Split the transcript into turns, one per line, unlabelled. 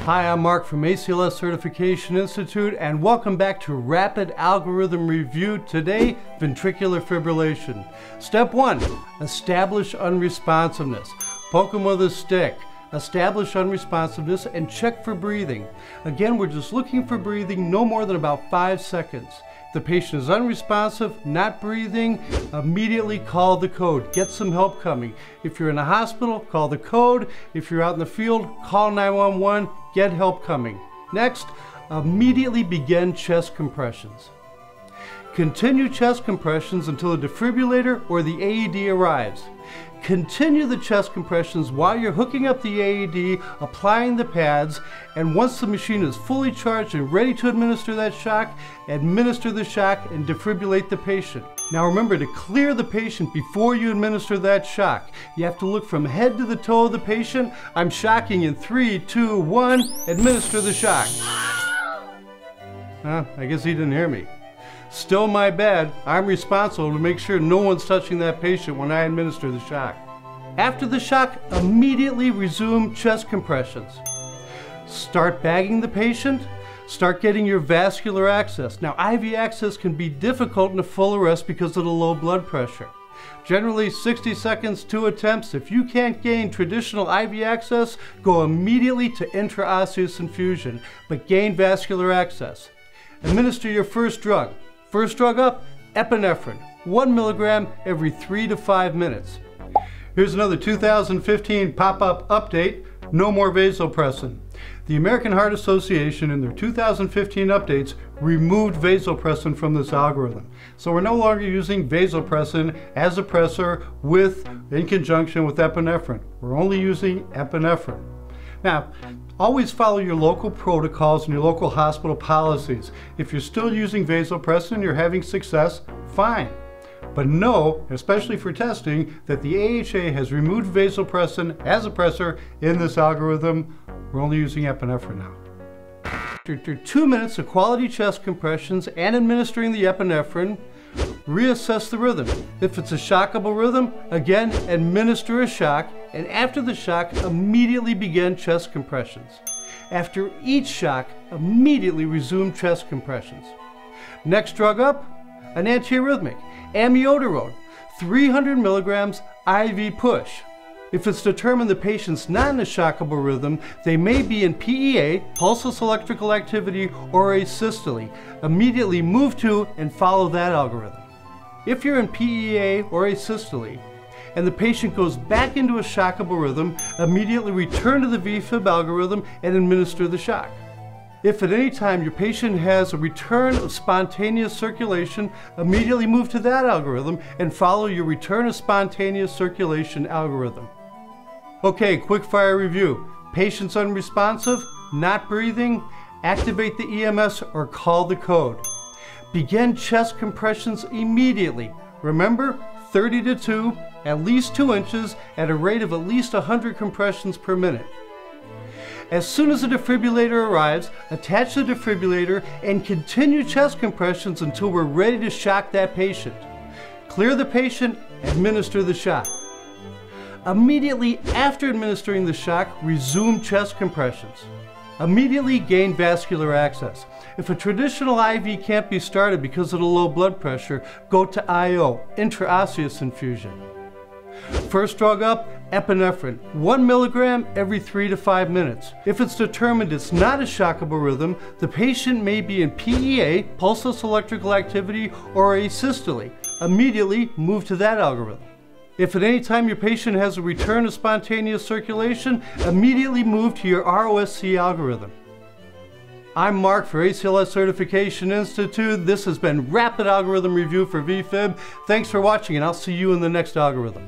Hi, I'm Mark from ACLS Certification Institute, and welcome back to Rapid Algorithm Review. Today, ventricular fibrillation. Step 1, establish unresponsiveness. Poke them with a stick. Establish unresponsiveness and check for breathing. Again, we're just looking for breathing no more than about 5 seconds. If the patient is unresponsive, not breathing, immediately call the code. Get some help coming. If you're in a hospital, call the code. If you're out in the field, call 911. Get help coming. Next, immediately begin chest compressions. Continue chest compressions until the defibrillator or the AED arrives. Continue the chest compressions while you're hooking up the AED, applying the pads, and once the machine is fully charged and ready to administer that shock, administer the shock and defibrillate the patient. Now remember to clear the patient before you administer that shock. You have to look from head to the toe of the patient. I'm shocking in 3, 2, 1, administer the shock. I guess he didn't hear me. Still my bad. I'm responsible to make sure no one's touching that patient when I administer the shock. After the shock, immediately resume chest compressions. Start bagging the patient. Start getting your vascular access. Now, IV access can be difficult in a full arrest because of the low blood pressure. Generally 60 seconds, 2 attempts. If you can't gain traditional IV access, go immediately to intraosseous infusion, but gain vascular access. Administer your first drug. First drug up, epinephrine, 1 milligram every 3 to 5 minutes. Here's another 2015 pop-up update, no more vasopressin. The American Heart Association in their 2015 updates removed vasopressin from this algorithm. So we're no longer using vasopressin as a pressor in conjunction with epinephrine. We're only using epinephrine. Now, always follow your local protocols and your local hospital policies. If you're still using vasopressin and you're having success, fine. But know, especially for testing, that the AHA has removed vasopressin as a pressor in this algorithm. We're only using epinephrine now. After 2 minutes of quality chest compressions and administering the epinephrine, reassess the rhythm. If it's a shockable rhythm, again, administer a shock, and after the shock, immediately begin chest compressions. After each shock, immediately resume chest compressions. Next drug up, an antiarrhythmic, amiodarone, 300 milligrams IV push. If it's determined the patient's not in a shockable rhythm, they may be in PEA, pulseless electrical activity, or asystole. Immediately move to and follow that algorithm. If you're in PEA or asystole, and the patient goes back into a shockable rhythm, immediately return to the VFib algorithm and administer the shock. If at any time your patient has a return of spontaneous circulation, immediately move to that algorithm and follow your return of spontaneous circulation algorithm. Okay, quick fire review. Patient's unresponsive, not breathing, activate the EMS or call the code. Begin chest compressions immediately. Remember, 30 to 2, at least 2 inches, at a rate of at least 100 compressions per minute. As soon as the defibrillator arrives, attach the defibrillator and continue chest compressions until we're ready to shock that patient. Clear the patient, administer the shock. Immediately after administering the shock, resume chest compressions. Immediately gain vascular access. If a traditional IV can't be started because of the low blood pressure, go to IO, intraosseous infusion. First drug up, epinephrine, 1 milligram every 3 to 5 minutes. If it's determined it's not a shockable rhythm, the patient may be in PEA, pulseless electrical activity, or asystole. Immediately move to that algorithm. If at any time your patient has a return of spontaneous circulation, immediately move to your ROSC algorithm. I'm Mark for ACLS Certification Institute. This has been Rapid Algorithm Review for VFib. Thanks for watching, and I'll see you in the next algorithm.